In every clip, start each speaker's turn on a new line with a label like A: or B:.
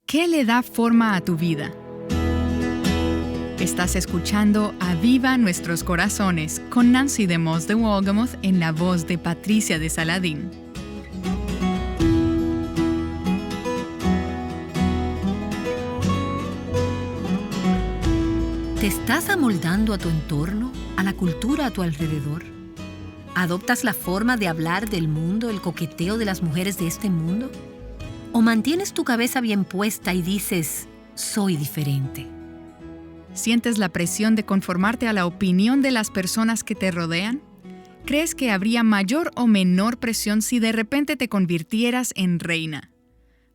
A: ¿Qué le da forma a tu vida? Estás escuchando Aviva Nuestros Corazones con Nancy DeMoss de Wolgemuth en la voz de Patricia de Saladín.
B: ¿Te estás amoldando a tu entorno, a la cultura a tu alrededor? ¿Adoptas la forma de hablar del mundo, el coqueteo de las mujeres de este mundo? ¿O mantienes tu cabeza bien puesta y dices, soy diferente?
A: ¿Sientes la presión de conformarte a la opinión de las personas que te rodean? ¿Crees que habría mayor o menor presión si de repente te convirtieras en reina?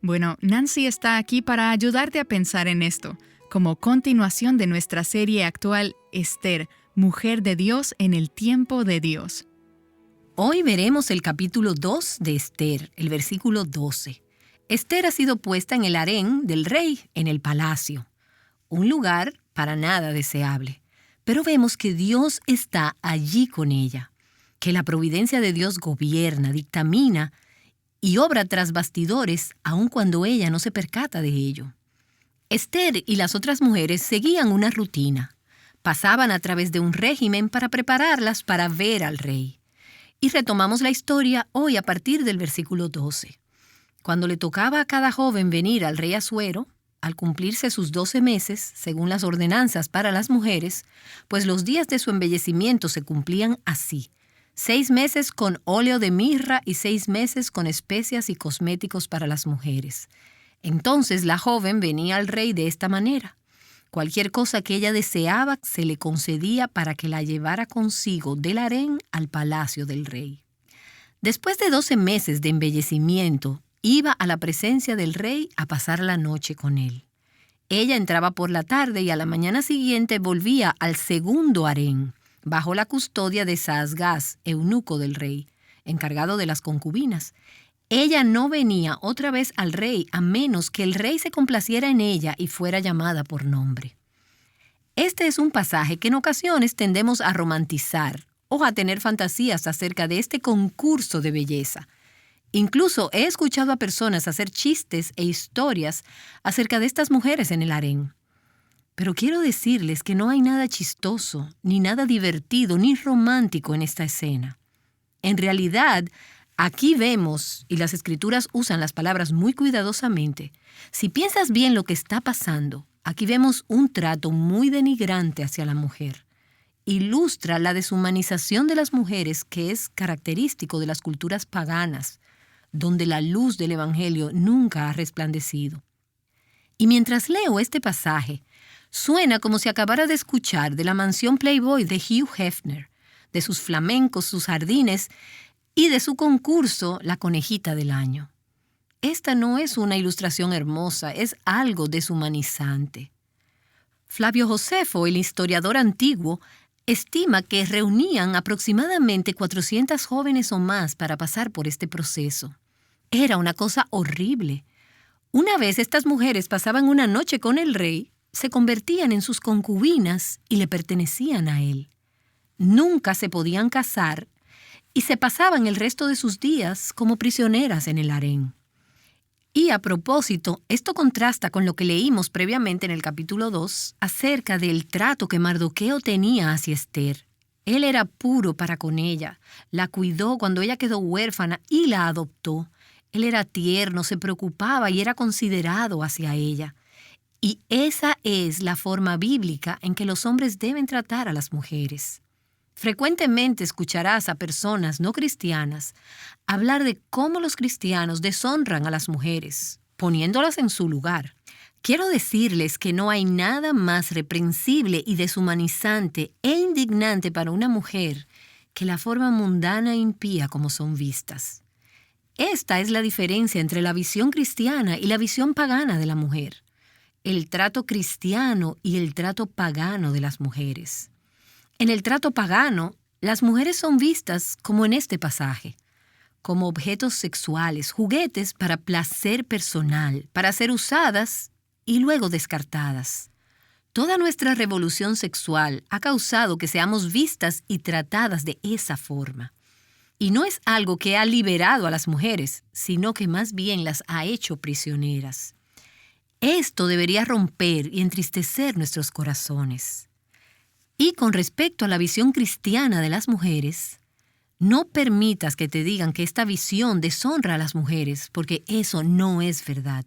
A: Bueno, Nancy está aquí para ayudarte a pensar en esto, como continuación de nuestra serie actual Esther, Mujer de Dios en el tiempo de Dios.
B: Hoy veremos el capítulo 2 de Esther, el versículo 12. Esther ha sido puesta en el harén del rey, en el palacio, un lugar para nada deseable. Pero vemos que Dios está allí con ella, que la providencia de Dios gobierna, dictamina y obra tras bastidores, aun cuando ella no se percata de ello. Esther y las otras mujeres seguían una rutina. Pasaban a través de un régimen para prepararlas para ver al rey. Y retomamos la historia hoy a partir del versículo 12. Cuando le tocaba a cada joven venir al rey Asuero, al cumplirse sus 12 meses, según las ordenanzas para las mujeres, pues los días de su embellecimiento se cumplían así: 6 meses con óleo de mirra y 6 meses con especias y cosméticos para las mujeres. Entonces la joven venía al rey de esta manera. Cualquier cosa que ella deseaba se le concedía para que la llevara consigo del harén al palacio del rey. Después de 12 meses de embellecimiento, iba a la presencia del rey a pasar la noche con él. Ella entraba por la tarde y a la mañana siguiente volvía al segundo harén, bajo la custodia de Saasgaz, eunuco del rey, encargado de las concubinas. Ella no venía otra vez al rey a menos que el rey se complaciera en ella y fuera llamada por nombre. Este es un pasaje que en ocasiones tendemos a romantizar o a tener fantasías acerca de este concurso de belleza. Incluso he escuchado a personas hacer chistes e historias acerca de estas mujeres en el harén. Pero quiero decirles que no hay nada chistoso, ni nada divertido, ni romántico en esta escena. En realidad, aquí vemos, y las Escrituras usan las palabras muy cuidadosamente, si piensas bien lo que está pasando, aquí vemos un trato muy denigrante hacia la mujer. Ilustra la deshumanización de las mujeres que es característico de las culturas paganas, donde la luz del Evangelio nunca ha resplandecido. Y mientras leo este pasaje, suena como si acabara de escuchar de la mansión Playboy de Hugh Hefner, de sus flamencos, sus jardines y de su concurso La Conejita del Año. Esta no es una ilustración hermosa, es algo deshumanizante. Flavio Josefo, el historiador antiguo, estima que reunían aproximadamente 400 jóvenes o más para pasar por este proceso. Era una cosa horrible. Una vez estas mujeres pasaban una noche con el rey, se convertían en sus concubinas y le pertenecían a él. Nunca se podían casar y se pasaban el resto de sus días como prisioneras en el harén. Y a propósito, esto contrasta con lo que leímos previamente en el capítulo 2 acerca del trato que Mardoqueo tenía hacia Esther. Él era puro para con ella, la cuidó cuando ella quedó huérfana y la adoptó. Él era tierno, se preocupaba y era considerado hacia ella. Y esa es la forma bíblica en que los hombres deben tratar a las mujeres. Frecuentemente escucharás a personas no cristianas hablar de cómo los cristianos deshonran a las mujeres, poniéndolas en su lugar. Quiero decirles que no hay nada más reprensible y deshumanizante e indignante para una mujer que la forma mundana e impía como son vistas. Esta es la diferencia entre la visión cristiana y la visión pagana de la mujer. El trato cristiano y el trato pagano de las mujeres. En el trato pagano, las mujeres son vistas como en este pasaje, como objetos sexuales, juguetes para placer personal, para ser usadas y luego descartadas. Toda nuestra revolución sexual ha causado que seamos vistas y tratadas de esa forma. Y no es algo que ha liberado a las mujeres, sino que más bien las ha hecho prisioneras. Esto debería romper y entristecer nuestros corazones. Y con respecto a la visión cristiana de las mujeres, no permitas que te digan que esta visión deshonra a las mujeres, porque eso no es verdad.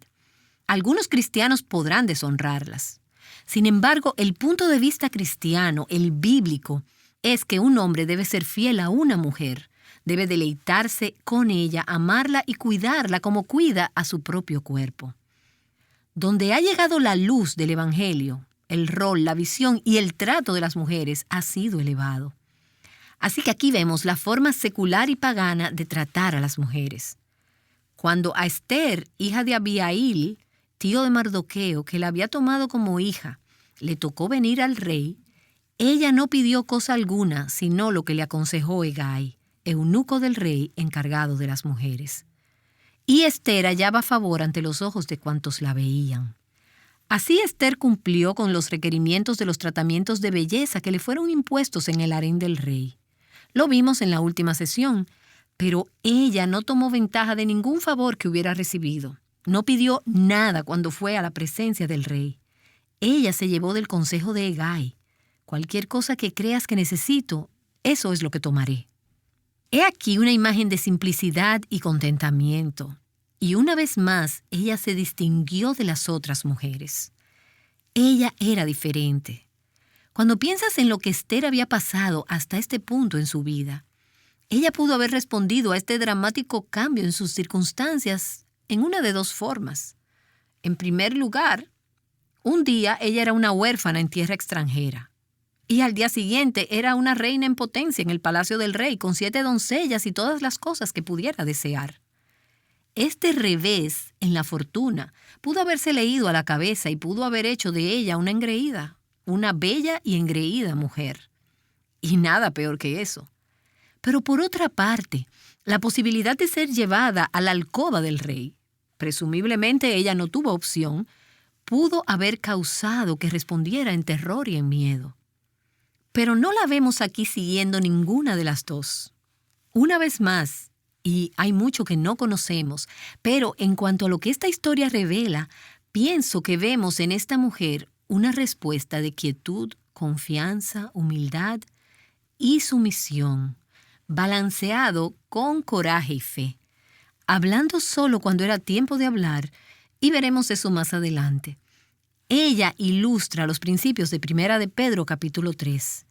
B: Algunos cristianos podrán deshonrarlas. Sin embargo, el punto de vista cristiano, el bíblico, es que un hombre debe ser fiel a una mujer, debe deleitarse con ella, amarla y cuidarla como cuida a su propio cuerpo. Donde ha llegado la luz del Evangelio, el rol, la visión y el trato de las mujeres ha sido elevado. Así que aquí vemos la forma secular y pagana de tratar a las mujeres. Cuando a Esther, hija de Abihail, tío de Mardoqueo, que la había tomado como hija, le tocó venir al rey, ella no pidió cosa alguna, sino lo que le aconsejó Hegai, eunuco del rey encargado de las mujeres. Y Esther hallaba favor ante los ojos de cuantos la veían. Así Esther cumplió con los requerimientos de los tratamientos de belleza que le fueron impuestos en el harén del rey. Lo vimos en la última sesión, pero ella no tomó ventaja de ningún favor que hubiera recibido. No pidió nada cuando fue a la presencia del rey. Ella se llevó del consejo de Hegai. Cualquier cosa que creas que necesito, eso es lo que tomaré. He aquí una imagen de simplicidad y contentamiento. Y una vez más, ella se distinguió de las otras mujeres. Ella era diferente. Cuando piensas en lo que Esther había pasado hasta este punto en su vida, ella pudo haber respondido a este dramático cambio en sus circunstancias en una de dos formas. En primer lugar, un día ella era una huérfana en tierra extranjera. Y al día siguiente era una reina en potencia en el palacio del rey, con 7 doncellas y todas las cosas que pudiera desear. Este revés en la fortuna pudo haberse leído a la cabeza y pudo haber hecho de ella una engreída, una bella y engreída mujer. Y nada peor que eso. Pero por otra parte, la posibilidad de ser llevada a la alcoba del rey, presumiblemente ella no tuvo opción, pudo haber causado que respondiera en terror y en miedo. Pero no la vemos aquí siguiendo ninguna de las dos. Una vez más, y hay mucho que no conocemos, pero en cuanto a lo que esta historia revela, pienso que vemos en esta mujer una respuesta de quietud, confianza, humildad y sumisión, balanceado con coraje y fe, hablando solo cuando era tiempo de hablar, y veremos eso más adelante. Ella ilustra los principios de Primera de Pedro capítulo 3,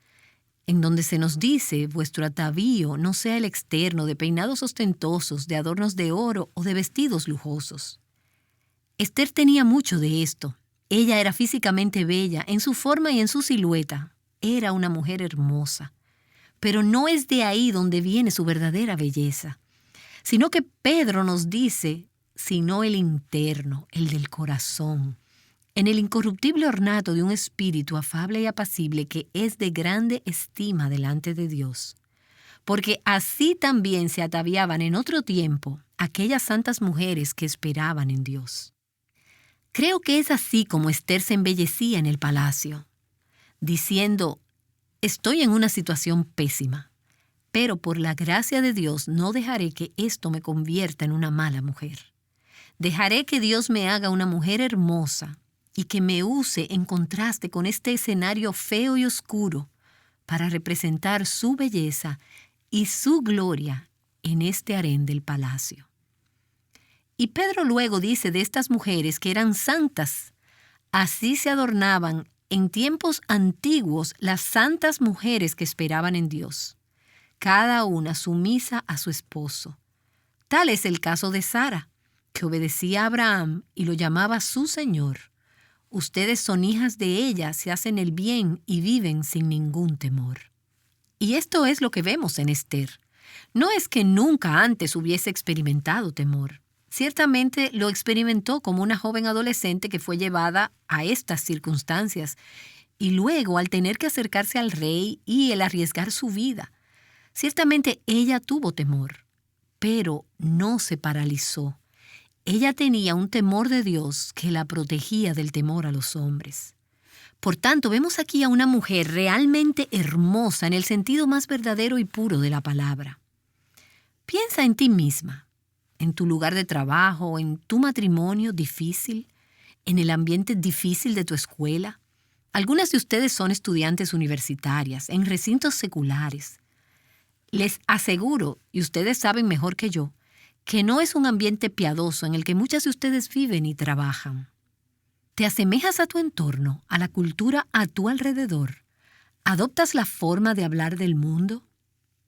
B: en donde se nos dice: vuestro atavío no sea el externo de peinados ostentosos, de adornos de oro o de vestidos lujosos. Esther tenía mucho de esto. Ella era físicamente bella en su forma y en su silueta. Era una mujer hermosa. Pero no es de ahí donde viene su verdadera belleza, sino que Pedro nos dice, sino el interno, el del corazón, en el incorruptible ornato de un espíritu afable y apacible que es de grande estima delante de Dios. Porque así también se ataviaban en otro tiempo aquellas santas mujeres que esperaban en Dios. Creo que es así como Esther se embellecía en el palacio, diciendo: estoy en una situación pésima, pero por la gracia de Dios no dejaré que esto me convierta en una mala mujer. Dejaré que Dios me haga una mujer hermosa y que me use en contraste con este escenario feo y oscuro para representar su belleza y su gloria en este harén del palacio. Y Pedro luego dice de estas mujeres que eran santas. Así se adornaban en tiempos antiguos las santas mujeres que esperaban en Dios, cada una sumisa a su esposo. Tal es el caso de Sara, que obedecía a Abraham y lo llamaba su Señor. Ustedes son hijas de ella, se hacen el bien y viven sin ningún temor. Y esto es lo que vemos en Esther. No es que nunca antes hubiese experimentado temor. Ciertamente lo experimentó como una joven adolescente que fue llevada a estas circunstancias y luego al tener que acercarse al rey y el arriesgar su vida. Ciertamente ella tuvo temor, pero no se paralizó. Ella tenía un temor de Dios que la protegía del temor a los hombres. Por tanto, vemos aquí a una mujer realmente hermosa en el sentido más verdadero y puro de la palabra. Piensa en ti misma, en tu lugar de trabajo, en tu matrimonio difícil, ¿En el ambiente difícil de tu escuela? Algunas de ustedes son estudiantes universitarias, en recintos seculares. Les aseguro, y ustedes saben mejor que yo, que no es un ambiente piadoso en el que muchas de ustedes viven y trabajan. ¿Te asemejas a tu entorno, a la cultura a tu alrededor? ¿Adoptas la forma de hablar del mundo?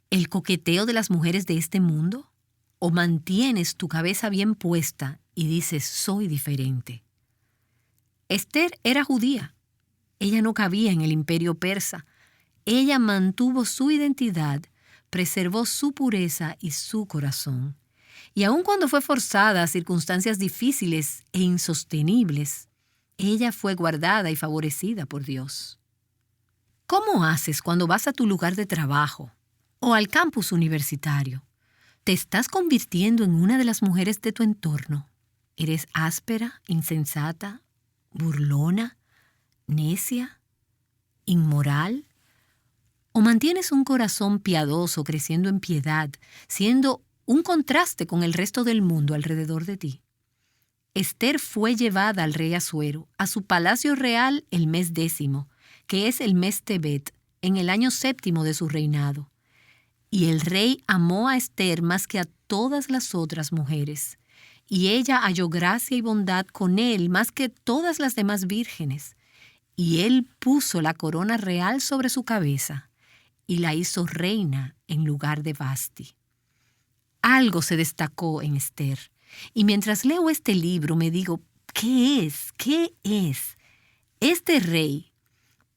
B: ¿El coqueteo de las mujeres de este mundo? ¿O mantienes tu cabeza bien puesta y dices, soy diferente? Esther era judía. Ella no cabía en el imperio persa. Ella mantuvo su identidad, preservó su pureza y su corazón. Y aun cuando fue forzada a circunstancias difíciles e insostenibles, ella fue guardada y favorecida por Dios. ¿Cómo haces cuando vas a tu lugar de trabajo o al campus universitario? ¿Te estás convirtiendo en una de las mujeres de tu entorno? ¿Eres áspera, insensata, burlona, necia, inmoral? ¿O mantienes un corazón piadoso creciendo en piedad, siendo un contraste con el resto del mundo alrededor de ti? Esther fue llevada al rey Asuero a su palacio real el mes 10, que es el mes Tebet, en el año 7 de su reinado. Y el rey amó a Esther más que a todas las otras mujeres, y ella halló gracia y bondad con él más que todas las demás vírgenes. Y él puso la corona real sobre su cabeza y la hizo reina en lugar de Vasti. Algo se destacó en Esther, y mientras leo este libro me digo, ¿qué es? ¿Qué es? Este rey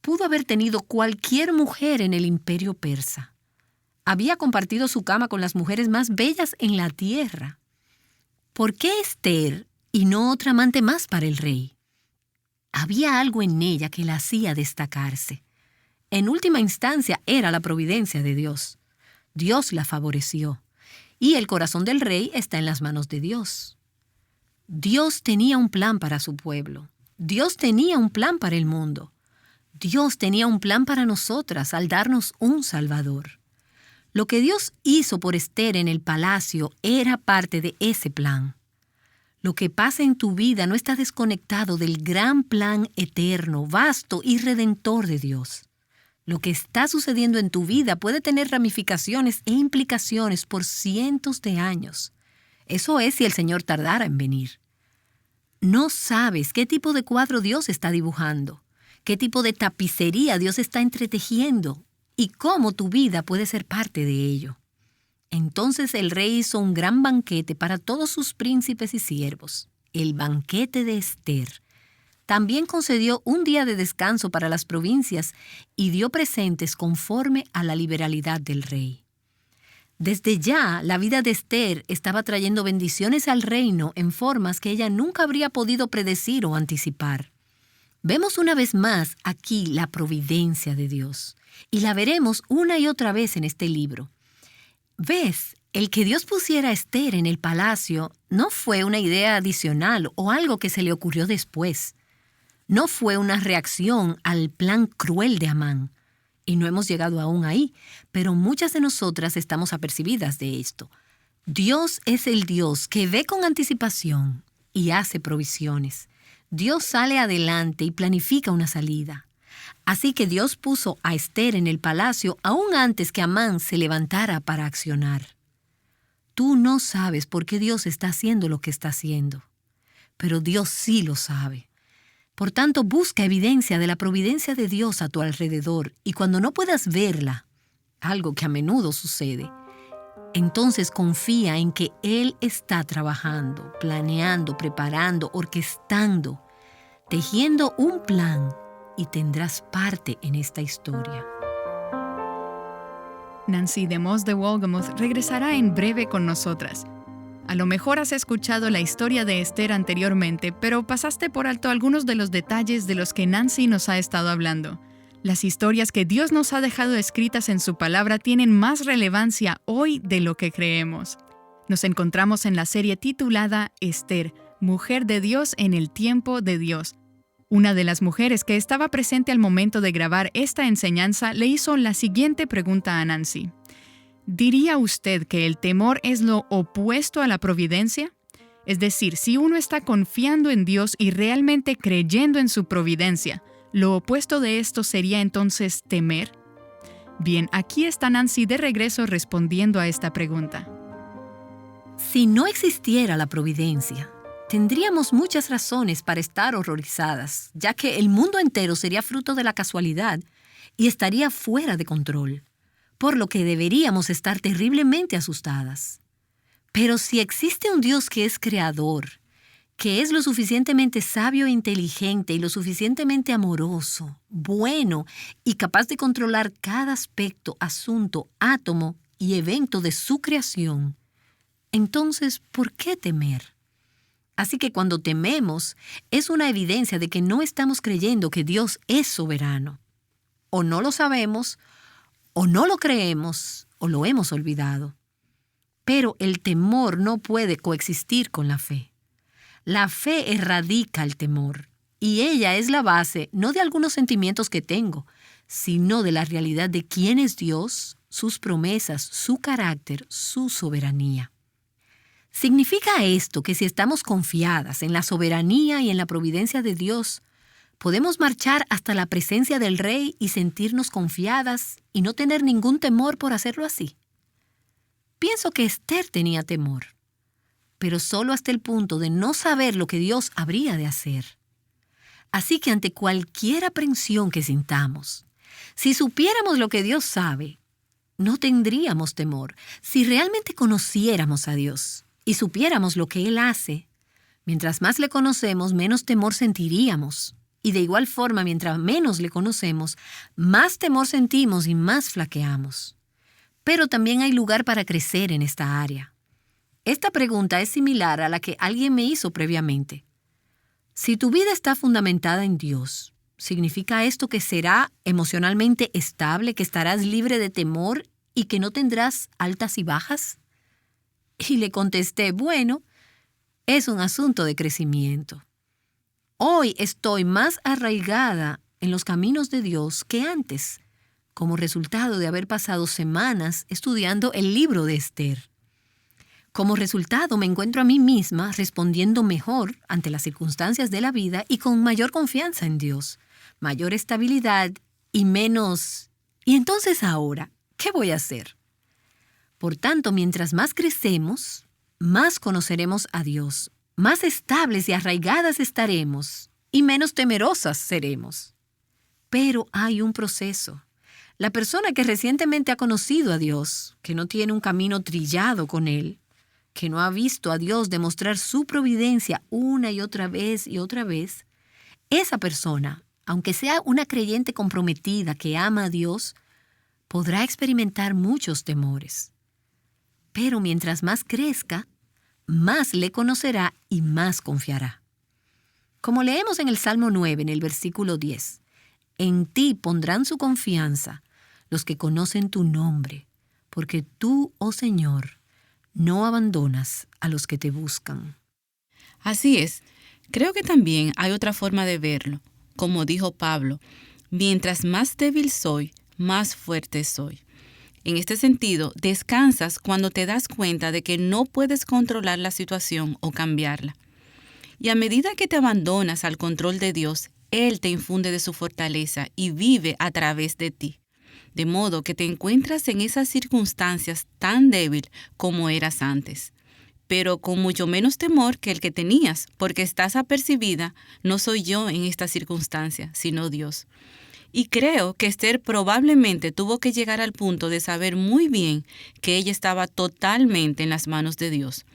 B: pudo haber tenido cualquier mujer en el imperio persa. Había compartido su cama con las mujeres más bellas en la tierra. ¿Por qué Esther y no otra amante más para el rey? Había algo en ella que la hacía destacarse. En última instancia era la providencia de Dios. Dios la favoreció. Y el corazón del rey está en las manos de Dios. Dios tenía un plan para su pueblo. Dios tenía un plan para el mundo. Dios tenía un plan para nosotras al darnos un Salvador. Lo que Dios hizo por Esther en el palacio era parte de ese plan. Lo que pasa en tu vida no está desconectado del gran plan eterno, vasto y redentor de Dios. Lo que está sucediendo en tu vida puede tener ramificaciones e implicaciones por cientos de años. Eso es si el Señor tardara en venir. No sabes qué tipo de cuadro Dios está dibujando, qué tipo de tapicería Dios está entretejiendo y cómo tu vida puede ser parte de ello. Entonces el rey hizo un gran banquete para todos sus príncipes y siervos, el banquete de Esther. También concedió un día de descanso para las provincias y dio presentes conforme a la liberalidad del rey. Desde ya, la vida de Esther estaba trayendo bendiciones al reino en formas que ella nunca habría podido predecir o anticipar. Vemos una vez más aquí la providencia de Dios, y la veremos una y otra vez en este libro. ¿Ves? El que Dios pusiera a Esther en el palacio no fue una idea adicional o algo que se le ocurrió después. No fue una reacción al plan cruel de Amán. Y no hemos llegado aún ahí, pero muchas de nosotras estamos apercibidas de esto. Dios es el Dios que ve con anticipación y hace provisiones. Dios sale adelante y planifica una salida. Así que Dios puso a Esther en el palacio aún antes que Amán se levantara para accionar. Tú no sabes por qué Dios está haciendo lo que está haciendo, pero Dios sí lo sabe. Por tanto, busca evidencia de la providencia de Dios a tu alrededor y cuando no puedas verla, algo que a menudo sucede, entonces confía en que Él está trabajando, planeando, preparando, orquestando, tejiendo un plan y tendrás parte en esta historia.
A: Nancy DeMoss de Wolgemuth regresará en breve con nosotras. A lo mejor has escuchado la historia de Esther anteriormente, pero pasaste por alto algunos de los detalles de los que Nancy nos ha estado hablando. Las historias que Dios nos ha dejado escritas en su palabra tienen más relevancia hoy de lo que creemos. Nos encontramos en la serie titulada Esther, Mujer de Dios en el tiempo de Dios. Una de las mujeres que estaba presente al momento de grabar esta enseñanza le hizo la siguiente pregunta a Nancy. ¿Diría usted que el temor es lo opuesto a la providencia? Es decir, si uno está confiando en Dios y realmente creyendo en su providencia, ¿lo opuesto de esto sería entonces temer? Bien, aquí está Nancy de regreso respondiendo a esta pregunta.
B: Si no existiera la providencia, tendríamos muchas razones para estar horrorizadas, ya que el mundo entero sería fruto de la casualidad y estaría fuera de control, por lo que deberíamos estar terriblemente asustadas. Pero si existe un Dios que es creador, que es lo suficientemente sabio e inteligente y lo suficientemente amoroso, bueno y capaz de controlar cada aspecto, asunto, átomo y evento de su creación, entonces, ¿por qué temer? Así que cuando tememos, es una evidencia de que no estamos creyendo que Dios es soberano. O no lo sabemos, o no lo creemos, o lo hemos olvidado. Pero el temor no puede coexistir con la fe. La fe erradica el temor, y ella es la base no de algunos sentimientos que tengo, sino de la realidad de quién es Dios, sus promesas, su carácter, su soberanía. ¿Significa esto que si estamos confiadas en la soberanía y en la providencia de Dios, podemos marchar hasta la presencia del Rey y sentirnos confiadas y no tener ningún temor por hacerlo así? Pienso que Esther tenía temor, pero solo hasta el punto de no saber lo que Dios habría de hacer. Así que ante cualquier aprensión que sintamos, si supiéramos lo que Dios sabe, no tendríamos temor. Si realmente conociéramos a Dios y supiéramos lo que Él hace, mientras más le conocemos, menos temor sentiríamos. Y de igual forma, mientras menos le conocemos, más temor sentimos y más flaqueamos. Pero también hay lugar para crecer en esta área. Esta pregunta es similar a la que alguien me hizo previamente. Si tu vida está fundamentada en Dios, ¿significa esto que será emocionalmente estable, que estarás libre de temor y que no tendrás altas y bajas? Y le contesté, bueno, es un asunto de crecimiento. Hoy estoy más arraigada en los caminos de Dios que antes, como resultado de haber pasado semanas estudiando el libro de Esther. Como resultado, me encuentro a mí misma respondiendo mejor ante las circunstancias de la vida y con mayor confianza en Dios, mayor estabilidad y menos... ¿Y entonces ahora qué voy a hacer? Por tanto, mientras más crecemos, más conoceremos a Dios, más estables y arraigadas estaremos y menos temerosas seremos. Pero hay un proceso. La persona que recientemente ha conocido a Dios, que no tiene un camino trillado con Él, que no ha visto a Dios demostrar su providencia una y otra vez, esa persona, aunque sea una creyente comprometida que ama a Dios, podrá experimentar muchos temores. Pero mientras más crezca, más le conocerá y más confiará. Como leemos en el Salmo 9, en el versículo 10, en ti pondrán su confianza los que conocen tu nombre, porque tú, oh Señor, no abandonas a los que te buscan.
C: Así es. Creo que también hay otra forma de verlo. Como dijo Pablo, mientras más débil soy, más fuerte soy. En este sentido, descansas cuando te das cuenta de que no puedes controlar la situación o cambiarla. Y a medida que te abandonas al control de Dios, Él te infunde de su fortaleza y vive a través de ti. De modo que te encuentras en esas circunstancias tan débil como eras antes, pero con mucho menos temor que el que tenías, porque estás apercibida, no soy yo en esta circunstancia, sino Dios. Y creo que Esther probablemente tuvo que llegar al punto de saber muy bien que ella estaba totalmente en las manos de Dios,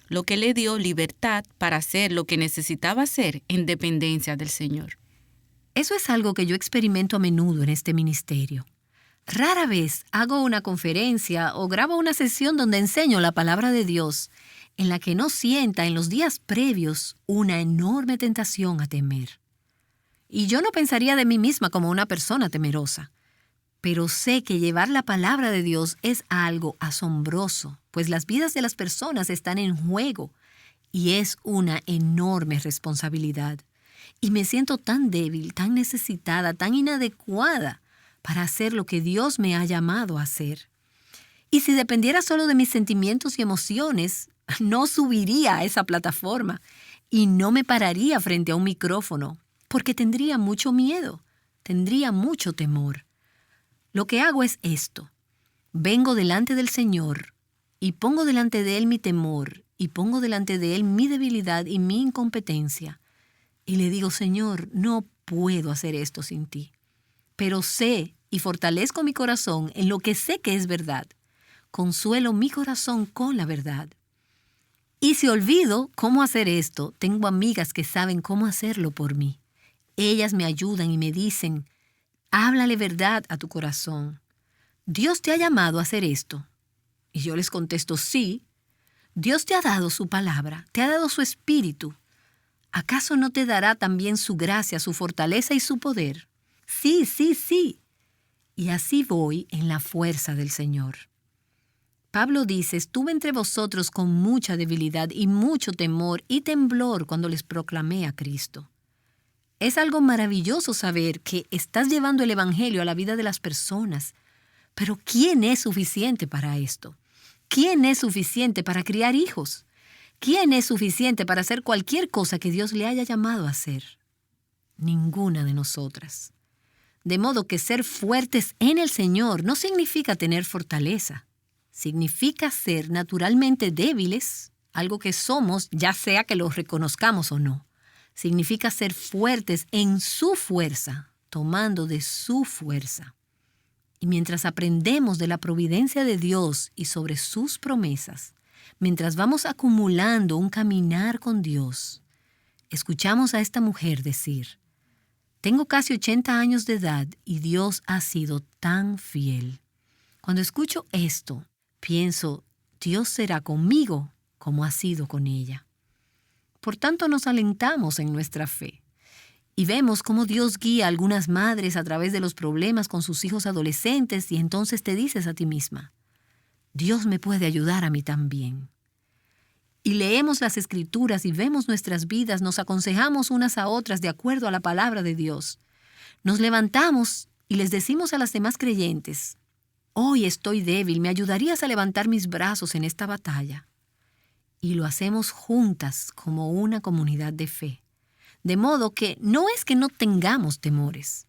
C: lo que le dio libertad para hacer lo que necesitaba hacer en dependencia del Señor.
B: Eso es algo que yo experimento a menudo en este ministerio. Rara vez hago una conferencia o grabo una sesión donde enseño la palabra de Dios, en la que no sienta en los días previos una enorme tentación a temer. Y yo no pensaría de mí misma como una persona temerosa, pero sé que llevar la palabra de Dios es algo asombroso, pues las vidas de las personas están en juego y es una enorme responsabilidad. Y me siento tan débil, tan necesitada, tan inadecuada para hacer lo que Dios me ha llamado a hacer. Y si dependiera solo de mis sentimientos y emociones, No subiría a esa plataforma y no me pararía frente a un micrófono porque tendría mucho miedo, tendría mucho temor. Lo que hago es esto. Vengo delante del Señor y pongo delante de Él mi temor y pongo delante de Él mi debilidad y mi incompetencia. Y le digo, Señor, no puedo hacer esto sin ti. Pero sé y fortalezco mi corazón en lo que sé que es verdad. Consuelo mi corazón con la verdad. Y si olvido cómo hacer esto, tengo amigas que saben cómo hacerlo por mí. Ellas me ayudan y me dicen, háblale verdad a tu corazón. ¿Dios te ha llamado a hacer esto? Y yo les contesto, sí. Dios te ha dado su palabra, te ha dado su espíritu. ¿Acaso no te dará también su gracia, su fortaleza y su poder? Sí, sí, sí. Y así voy en la fuerza del Señor. Pablo dice, estuve entre vosotros con mucha debilidad y mucho temor y temblor cuando les proclamé a Cristo. Es algo maravilloso saber que estás llevando el Evangelio a la vida de las personas. Pero ¿quién es suficiente para esto? ¿Quién es suficiente para criar hijos? ¿Quién es suficiente para hacer cualquier cosa que Dios le haya llamado a hacer? Ninguna de nosotras. De modo que ser fuertes en el Señor no significa tener fortaleza. Significa ser naturalmente débiles, algo que somos, ya sea que lo reconozcamos o no. Significa ser fuertes en su fuerza, tomando de su fuerza. Y mientras aprendemos de la providencia de Dios y sobre sus promesas, mientras vamos acumulando un caminar con Dios, escuchamos a esta mujer decir, tengo casi 80 años de edad y Dios ha sido tan fiel. Cuando escucho esto, pienso, Dios será conmigo como ha sido con ella. Por tanto, nos alentamos en nuestra fe y vemos cómo Dios guía a algunas madres a través de los problemas con sus hijos adolescentes y entonces te dices a ti misma, Dios me puede ayudar a mí también. Y leemos las Escrituras y vemos nuestras vidas, nos aconsejamos unas a otras de acuerdo a la palabra de Dios. Nos levantamos y les decimos a las demás creyentes, hoy estoy débil, ¿me ayudarías a levantar mis brazos en esta batalla? Y lo hacemos juntas como una comunidad de fe. De modo que no es que no tengamos temores.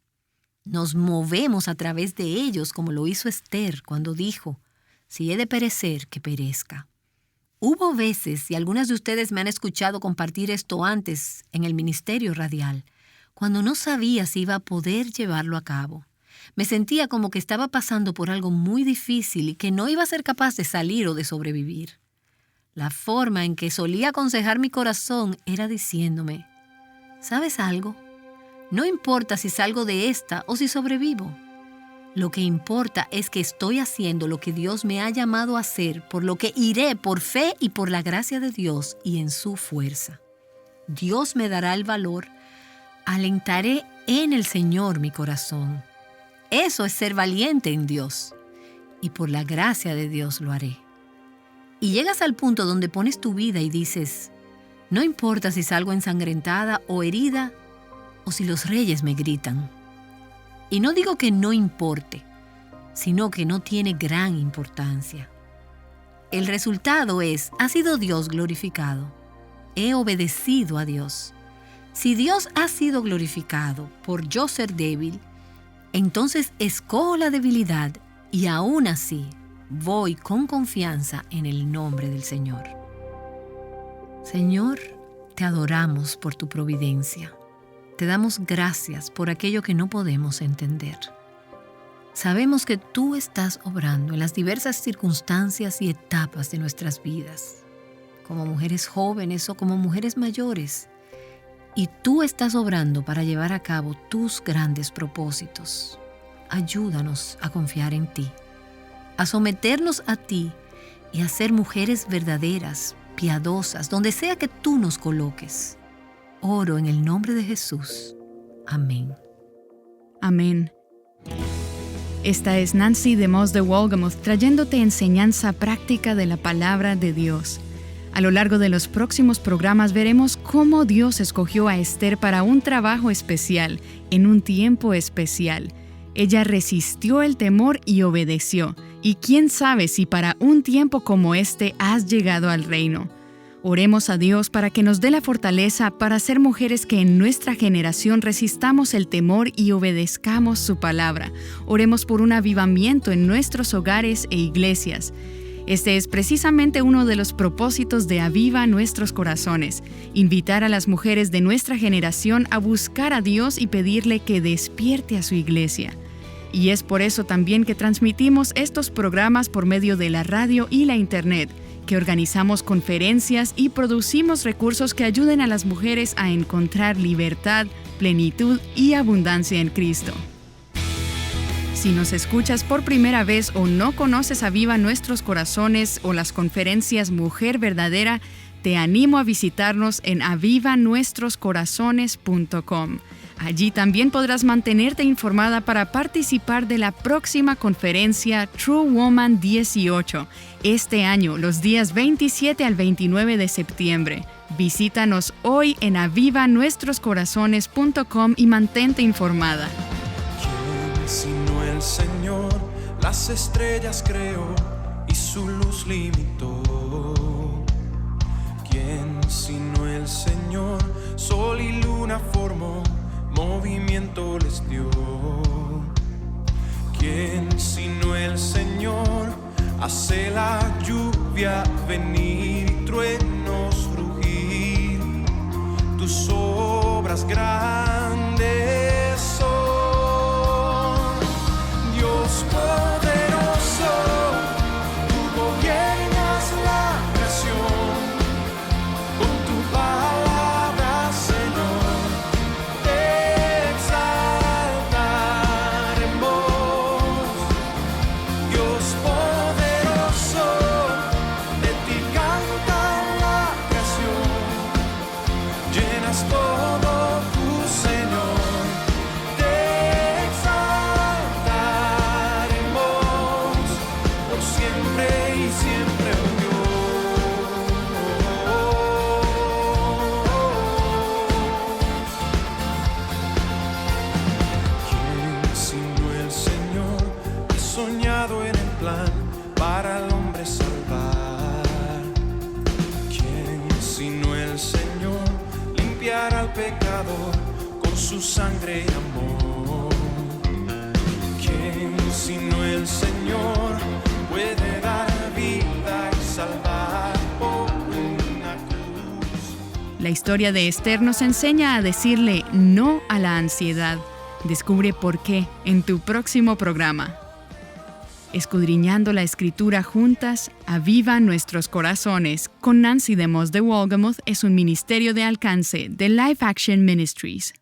B: Nos movemos a través de ellos como lo hizo Esther cuando dijo, si he de perecer, que perezca. Hubo veces, y algunas de ustedes me han escuchado compartir esto antes en el ministerio radial, cuando no sabía si iba a poder llevarlo a cabo. Me sentía como que estaba pasando por algo muy difícil y que no iba a ser capaz de salir o de sobrevivir. La forma en que solía aconsejar mi corazón era diciéndome, ¿sabes algo? No importa si salgo de esta o si sobrevivo. Lo que importa es que estoy haciendo lo que Dios me ha llamado a hacer, por lo que iré por fe y por la gracia de Dios y en su fuerza. Dios me dará el valor, alentaré en el Señor mi corazón. Eso es ser valiente en Dios. Y por la gracia de Dios lo haré. Y llegas al punto donde pones tu vida y dices, no importa si salgo ensangrentada o herida, o si los reyes me gritan. Y no digo que no importe, sino que no tiene gran importancia. El resultado ha sido Dios glorificado. He obedecido a Dios. Si Dios ha sido glorificado por yo ser débil, entonces escojo la debilidad y aún así voy con confianza en el nombre del Señor. Señor, te adoramos por tu providencia. Te damos gracias por aquello que no podemos entender. Sabemos que tú estás obrando en las diversas circunstancias y etapas de nuestras vidas, como mujeres jóvenes o como mujeres mayores. Y tú estás obrando para llevar a cabo tus grandes propósitos. Ayúdanos a confiar en ti, a someternos a ti y a ser mujeres verdaderas, piadosas, donde sea que tú nos coloques. Oro en el nombre de Jesús. Amén.
A: Amén. Esta es Nancy DeMoss de Wolgemuth trayéndote enseñanza práctica de la palabra de Dios. A lo largo de los próximos programas veremos cómo Dios escogió a Esther para un trabajo especial, en un tiempo especial. Ella resistió el temor y obedeció, Y quién sabe si para un tiempo como este has llegado al reino. Oremos a Dios para que nos dé la fortaleza para ser mujeres que en nuestra generación resistamos el temor y obedezcamos su palabra. Oremos por un avivamiento en nuestros hogares e iglesias. Este es precisamente uno de los propósitos de Aviva Nuestros Corazones, invitar a las mujeres de nuestra generación a buscar a Dios y pedirle que despierte a su iglesia. Y es por eso también que transmitimos estos programas por medio de la radio y la internet, que organizamos conferencias y producimos recursos que ayuden a las mujeres a encontrar libertad, plenitud y abundancia en Cristo. Si nos escuchas por primera vez o no conoces Aviva Nuestros Corazones o las conferencias Mujer Verdadera, te animo a visitarnos en avivanuestroscorazones.com. Allí también podrás mantenerte informada para participar de la próxima conferencia True Woman 18, este año, los días 27 al 29 de septiembre. Visítanos hoy en avivanuestroscorazones.com y mantente informada.
D: Sino el Señor, las estrellas creó y su luz limitó. ¿Quién sino el Señor, sol y luna formó, movimiento les dio? ¿Quién sino el Señor, hace la lluvia venir y truenos rugir? Tus obras grandes son. Dios poderoso, tú gobiernas la creación, con tu palabra, Señor, te exaltaremos. Dios poderoso, de ti canta la creación, llenas todo tu Señor. Para al hombre salvar. ¿Quién sino el Señor, limpiar al pecador con su sangre y amor? ¿Quién sino el Señor, puede dar vida y salvar por una cruz?
A: La historia de Esther nos enseña a decirle no a la ansiedad. Descubre por qué en tu próximo programa. Escudriñando la Escritura juntas, Aviva Nuestros Corazones, con Nancy DeMoss de Wolgemuth, es un ministerio de alcance de Life Action Ministries.